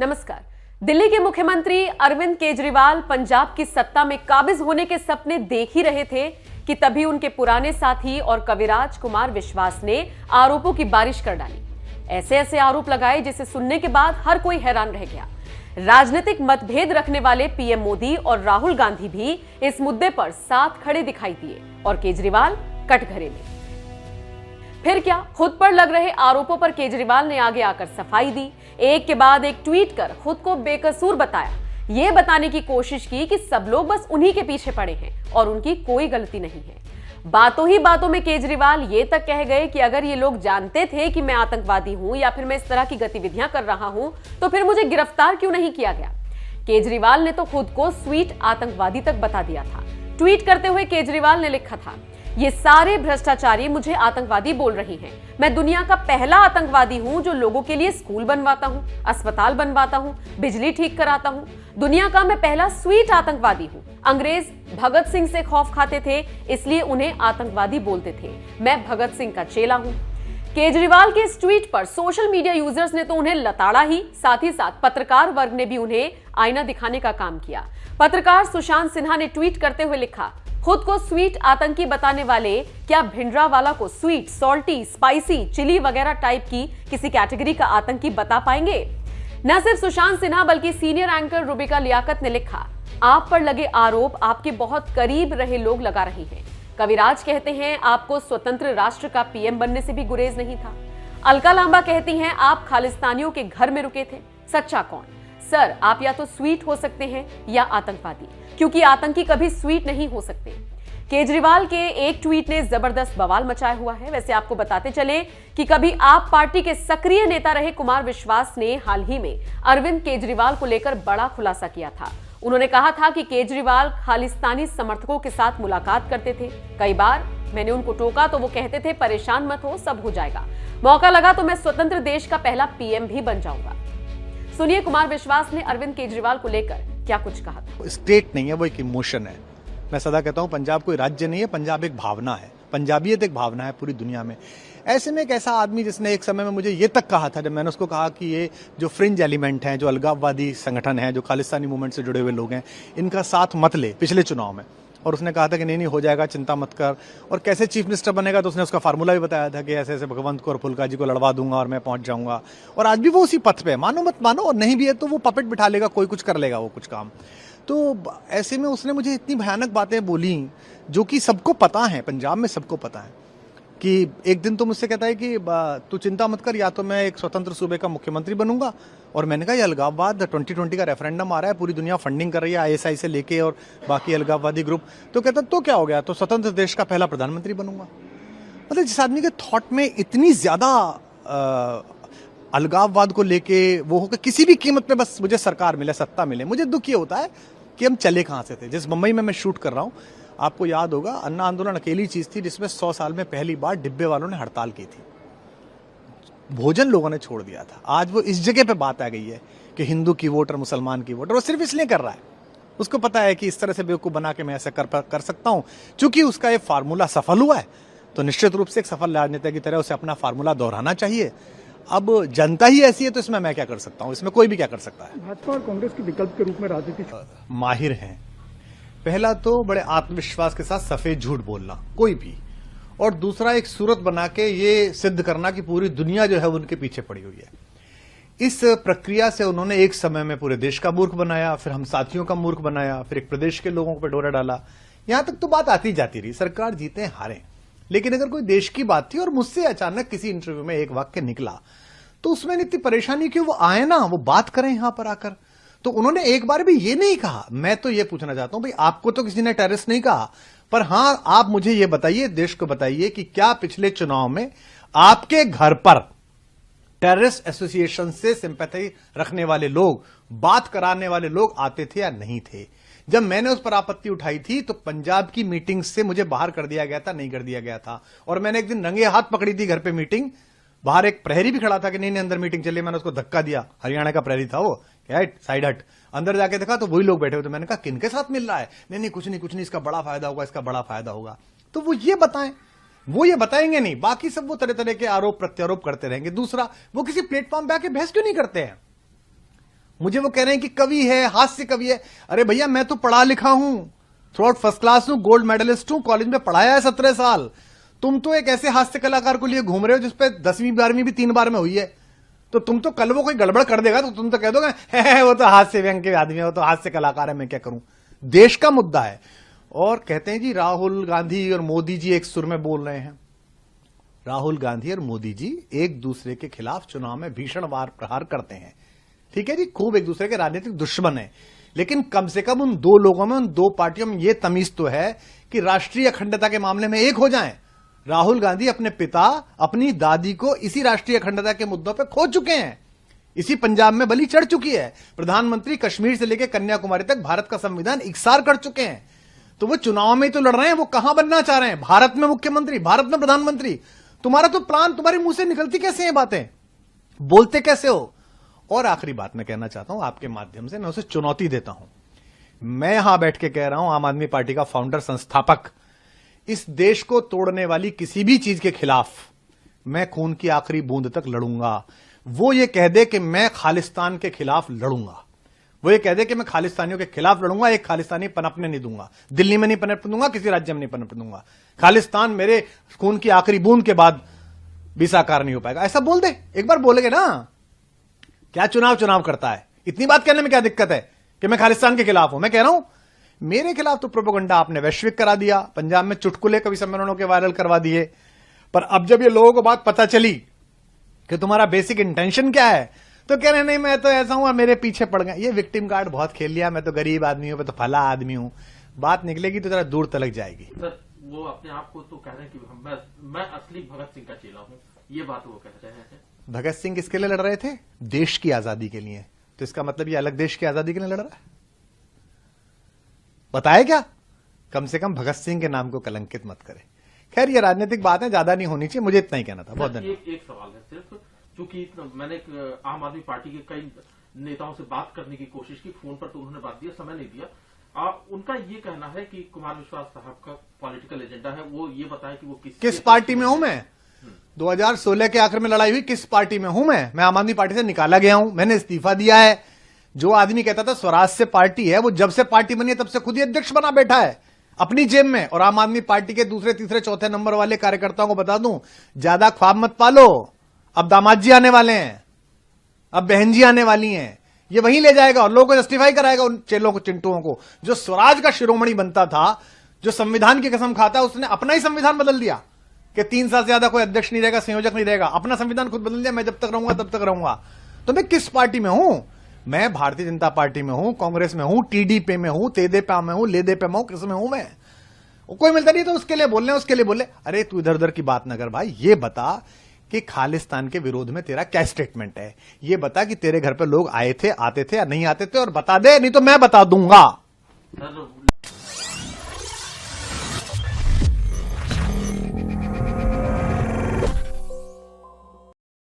नमस्कार। दिल्ली के मुख्यमंत्री अरविंद केजरीवाल पंजाब की सत्ता में काबिज होने के सपने देख ही रहे थे कि तभी उनके पुराने साथी और कविराज कुमार विश्वास ने आरोपों की बारिश कर डाली। ऐसे ऐसे आरोप लगाए जिसे सुनने के बाद हर कोई हैरान रह गया। राजनीतिक मतभेद रखने वाले पीएम मोदी और राहुल गांधी भी इस मुद्दे पर साथ खड़े दिखाई दिए और केजरीवाल कटघरे में। फिर क्या, खुद पर लग रहे आरोपों पर केजरीवाल ने आगे आकर सफाई दी। एक के बाद एक ट्वीट कर खुद को बेकसूर बताया। यह बताने की कोशिश की कि सब लोग बस उन्हीं के पीछे पड़े हैं और उनकी कोई गलती नहीं है। बातों ही बातों में केजरीवाल ये तक कह गए कि अगर ये लोग जानते थे कि मैं आतंकवादी हूं या फिर मैं इस तरह की गतिविधियां कर रहा हूं तो फिर मुझे गिरफ्तार क्यों नहीं किया गया। केजरीवाल ने तो खुद को स्वीट आतंकवादी तक बता दिया था। ट्वीट करते हुए केजरीवाल ने लिखा था, ये सारे भ्रष्टाचारी मुझे आतंकवादी बोल रही हैं। मैं दुनिया का पहला आतंकवादी हूं जो लोगों के लिए स्कूल बनवाता हूं, अस्पताल बनवाता हूं, बिजली ठीक कराता हूं। दुनिया का मैं पहला स्वीट आतंकवादी हूं। अंग्रेज भगत सिंह से खौफ खाते थे, इसलिए उन्हें आतंकवादी बोलते थे। मैं भगत सिंह का चेला हूं। केजरीवाल के इस ट्वीट पर सोशल मीडिया यूजर्स ने तो उन्हें लताड़ा ही साथ पत्रकार वर्ग ने भी उन्हें आईना दिखाने का काम किया। पत्रकार सुशांत सिन्हा ने ट्वीट करते हुए लिखा, खुद को स्वीट आतंकी बताने वाले क्या भिंडरावाला को स्वीट, सॉल्टी, स्पाइसी, चिली वगैरह टाइप की किसी कैटेगरी का आतंकी बता पाएंगे। न सिर्फ सुशांत सिन्हा बल्कि सीनियर एंकर रुबिका लियाकत ने लिखा, आप पर लगे आरोप आपके बहुत करीब रहे लोग लगा रहे हैं। कविराज कहते हैं आपको स्वतंत्र राष्ट्र का पीएम बनने से भी गुरेज नहीं था। अलका लांबा कहती हैं आप खालिस्तानियों के घर में रुके थे। सच्चा कौन? सर, आप या तो स्वीट हो सकते हैं या आतंकवादी, क्योंकि आतंकी कभी स्वीट नहीं हो सकते। केजरीवाल के एक ट्वीट ने जबरदस्त बवाल मचाया हुआ है। वैसे आपको बताते चले कि कभी आप पार्टी के सक्रिय नेता रहे कुमार विश्वास ने हाल ही में अरविंद केजरीवाल को लेकर बड़ा खुलासा किया था। उन्होंने कहा था कि केजरीवाल खालिस्तानी समर्थकों के साथ मुलाकात करते थे। कई बार मैंने उनको टोका तो वो कहते थे परेशान मत हो, सब हो जाएगा। मौका लगा तो मैं स्वतंत्र देश का पहला पीएम भी बन जाऊंगा। सुनिए कुमार विश्वास ने अरविंद केजरीवाल को लेकर क्या कुछ कहा था। स्टेट नहीं है, वो एक इमोशन है। मैं सदा कहता हूं पंजाब कोई राज्य नहीं है, पंजाब एक भावना है। पंजाबियत एक भावना है पूरी दुनिया में। ऐसे में एक ऐसा आदमी जिसने एक समय में मुझे ये तक कहा था, जब मैंने उसको कहा कि ये जो फ्रिंज एलिमेंट हैं, जो अलगाववादी संगठन है, जो खालिस्तानी मूवमेंट से जुड़े हुए लोग हैं, इनका साथ मत ले पिछले चुनाव में। और उसने कहा था कि नहीं हो जाएगा, चिंता मत कर। और कैसे चीफ मिनिस्टर बनेगा तो उसने उसका फार्मूला भी बताया था कि ऐसे ऐसे भगवंत को और फुल्का जी को लड़वा दूंगा और मैं पहुंच जाऊंगा। और आज भी वो उसी पथ पे, मानो मत मानो, और नहीं भी है तो वो पपेट बिठा लेगा, कोई कुछ कर लेगा वो कुछ काम। तो ऐसे में उसने मुझे इतनी भयानक बातें बोली जो कि सबको पता है, पंजाब में सबको पता है। कि एक दिन तो मुझसे कहता है कि तू चिंता मत कर, या तो मैं एक स्वतंत्र सूबे का मुख्यमंत्री बनूंगा। और मैंने कहा ये अलगाववाद 2020 का रेफरेंडम आ रहा है, पूरी दुनिया फंडिंग कर रही है आईएसआई से लेके और बाकी अलगाववादी ग्रुप। तो कहता तो क्या हो गया, तो स्वतंत्र देश का पहला प्रधानमंत्री बनूंगा। मतलब जिस आदमी के थॉट में इतनी ज्यादा अलगाववाद को लेके वो हो कि किसी भी कीमत पे बस मुझे सरकार मिले, सत्ता मिले। मुझे दुख ये होता है कि हम चले कहां से थे। जिस मुंबई में मैं शूट कर रहा हूं, आपको याद होगा, अन्ना आंदोलन अकेली चीज थी जिसमें 100 साल में पहली बार डिब्बे वालों ने हड़ताल की थी। भोजन लोगों ने छोड़ दिया था। आज वो इस जगह पे बात आ गई है कि हिंदू की वोट और मुसलमान की वोट, और वो सिर्फ इसलिए कर रहा है, उसको पता है कि इस तरह से बेवकूफ बना के मैं ऐसा कर सकता हूं। चूंकि उसका ये फार्मूला सफल हुआ है तो निश्चित रूप से एक सफल राजनेता की तरह उसे अपना फार्मूला दोहराना चाहिए। अब जनता ही ऐसी है तो इसमें मैं क्या कर सकता हूं, इसमें कोई भी क्या कर सकता है। भाजपा और कांग्रेस के विकल्प के रूप में राजनीति माहिर हैं। पहला तो बड़े आत्मविश्वास के साथ सफेद झूठ बोलना कोई भी, और दूसरा एक सूरत बना के ये सिद्ध करना कि पूरी दुनिया जो है उनके पीछे पड़ी हुई है। इस प्रक्रिया से उन्होंने एक समय में पूरे देश का मूर्ख बनाया, फिर हम साथियों का मूर्ख बनाया, फिर एक प्रदेश के लोगों पर डोरा डाला। यहां तक तो बात आती जाती रही, सरकार जीते हारे। लेकिन अगर कोई देश की बात थी और मुझसे अचानक किसी इंटरव्यू में एक वाक्य निकला तो उसमें इतनी परेशानी क्यों, वो आए ना, वो बात करें यहां पर आकर। तो उन्होंने एक बार भी ये नहीं कहा। मैं तो ये पूछना चाहता हूं भाई, आपको तो किसी ने टेररिस्ट नहीं कहा, पर हां आप मुझे ये बताइए, देश को बताइए कि क्या पिछले चुनाव में आपके घर पर टेररिस्ट एसोसिएशन से सिंपैथी रखने वाले लोग, बात कराने वाले लोग आते थे या नहीं थे? जब मैंने उस पर आपत्ति उठाई थी तो पंजाब की मीटिंग से मुझे बाहर कर दिया गया था, नहीं कर दिया गया था। और मैंने एक दिन रंगे हाथ पकड़ी थी घर पे मीटिंग, बाहर एक प्रहरी भी खड़ा था कि नहीं अंदर मीटिंग चली, मैंने उसको धक्का दिया। हरियाणा का प्रहरी था वो, साइड हट। अंदर जाके देखा तो वही लोग बैठे हुए थे। मैंने कहा किनके साथ मिल रहा है? नहीं कुछ नहीं, इसका बड़ा फायदा होगा, इसका बड़ा फायदा होगा। तो वो ये बताएं, वो ये बताएंगे नहीं, बाकी सब वो तरह तरह के आरोप प्रत्यारोप करते रहेंगे। दूसरा, वो किसी प्लेटफॉर्म पे आके बहस क्यों नहीं करते हैं? मुझे वो कह रहे हैं कि कवि है, हास्य कवि है। अरे भैया, मैं तो पढ़ा लिखा हूं, थ्रू आउट फर्स्ट क्लास हूं, गोल्ड मेडलिस्ट हूं, कॉलेज में पढ़ाया है 17 साल। तुम तो एक ऐसे हास्य कलाकार को लिए घूम रहे हो जिसपे 10वीं 12वीं भी 3 बार में हुई है। तो तुम तो कल वो कोई गड़बड़ कर देगा तो तुम तो कह दोगे वो तो हास्य व्यंग के आदमी है, वो तो हास्य कलाकार है, मैं क्या करूं। देश का मुद्दा है। और कहते हैं जी राहुल गांधी और मोदी जी एक सुर में बोल रहे हैं। राहुल गांधी और मोदी जी एक दूसरे के खिलाफ चुनाव में भीषण वार प्रहार करते हैं, ठीक है जी, खूब एक दूसरे के राजनीतिक दुश्मन है। लेकिन कम से कम उन दो लोगों में, उन दो पार्टियों में यह तमीज तो है कि राष्ट्रीय अखंडता के मामले में एक हो जाएं। राहुल गांधी अपने पिता, अपनी दादी को इसी राष्ट्रीय अखंडता के मुद्दों पर खो चुके हैं। इसी पंजाब में बलि चढ़ चुकी है। प्रधानमंत्री कश्मीर से लेकर कन्याकुमारी तक भारत का संविधान इकसार कर चुके हैं। तो वो चुनाव में ही तो लड़ रहे हैं। वो कहां बनना चाह रहे हैं? भारत में मुख्यमंत्री, भारत में प्रधानमंत्री। तुम्हारा तो प्लान, तुम्हारे मुंह से निकलती कैसे हैं बातें, बोलते कैसे हो? और आखिरी बात मैं कहना चाहता हूं आपके माध्यम से, मैं उसे चुनौती देता हूं। मैं यहां बैठ के कह रहा हूं, आम आदमी पार्टी का फाउंडर, संस्थापक, इस देश को तोड़ने वाली किसी भी चीज के खिलाफ मैं खून की आखिरी बूंद तक लड़ूंगा। वो ये कह दे कि मैं खालिस्तान के खिलाफ लड़ूंगा, वो ये कह दे कि मैं खालिस्तानियों के खिलाफ लड़ूंगा, एक खालिस्तानी पनपने नहीं दूंगा, दिल्ली में नहीं पनपने दूंगा, किसी राज्य में नहीं पनपने दूंगा, खालिस्तान मेरे खून की आखिरी बूंद के बाद भी साकार नहीं हो पाएगा, ऐसा बोल दे। एक बार बोलेगे ना, क्या चुनाव करता है? इतनी बात कहने में क्या दिक्कत है कि मैं खालिस्तान के खिलाफ हूं? मैं कह रहा हूं मेरे खिलाफ तो प्रोपेगेंडा आपने वैश्विक करा दिया, पंजाब में चुटकुले कवि सम्मेलनों के वायरल करवा दिए। पर अब जब ये लोगों को बात पता चली कि तुम्हारा बेसिक इंटेंशन क्या है, तो कह रहे नहीं मैं तो ऐसा हूं, मेरे पीछे पड़ गए। ये विक्टिम कार्ड बहुत खेल लिया, मैं तो गरीब आदमी हूं, मैं तो फला आदमी हूं। बात निकलेगी तो जरा दूर तलक जाएगी। सर, वो अपने आप को तो कह रहे हैं कि मैं असली भगत सिंह का चेला हूं, ये बात वो कह रहे हैं। भगत सिंह किसके लिए लड़ रहे थे? देश की आजादी के लिए। तो इसका मतलब ये अलग देश की आजादी के लिए लड़ रहा है? बताए क्या? कम से कम भगत सिंह के नाम को कलंकित मत करे। खैर, ये राजनीतिक बातें ज्यादा नहीं होनी चाहिए, मुझे इतना ही कहना था। बहुत धन्यवाद। एक सवाल है सिर्फ, चूंकि मैंने आम आदमी पार्टी के कई नेताओं से बात करने की कोशिश की, फोन पर तो उन्होंने बात दिया, समय नहीं दिया। उनका ये कहना है कि कुमार विश्वास साहब का पॉलिटिकल एजेंडा है, वो ये बताए कि वो किस पार्टी में हूं मैं। 2016 के आखिर में लड़ाई हुई, किस पार्टी में हूं मैं आम आदमी पार्टी से निकाला गया हूं, मैंने इस्तीफा दिया है। जो आदमी कहता था स्वराज से पार्टी है, वो जब से पार्टी बनी है तब से खुद ही अध्यक्ष बना बैठा है अपनी जेब में। और आम आदमी पार्टी के दूसरे, तीसरे, चौथे नंबर वाले कार्यकर्ताओं को बता दूं, ज्यादा ख्वाब मत पालो। अब दामाद जी आने वाले हैं, अब बहन जी आने वाली हैं, ये वहीं ले जाएगा और लोगों को जस्टिफाई कराएगा उन चेलों को, चिंटुओं को। जो स्वराज का शिरोमणि बनता था, जो संविधान की कसम खाता, उसने अपना ही संविधान बदल दिया कि 3 साल से ज्यादा कोई अध्यक्ष नहीं रहेगा, संयोजक नहीं रहेगा। अपना संविधान खुद बदल दिया, मैं जब तक रहूंगा तब तक रहूंगा। तो मैं किस पार्टी में हूं? मैं भारतीय जनता पार्टी में हूं, कांग्रेस में हूं, टीडीपी में हूं, तेदेपा में हूं, लेदेपा में हूं, किस में हूं मैं? कोई मिलता नहीं तो उसके लिए बोल रहे हैं, उसके लिए बोले। अरे तू इधर उधर की बात न कर भाई, ये बता कि खालिस्तान के विरोध में तेरा क्या स्टेटमेंट है। ये बता कि तेरे घर पे लोग आए थे, आते थे या नहीं आते थे, और बता दे, नहीं तो मैं बता दूंगा। सर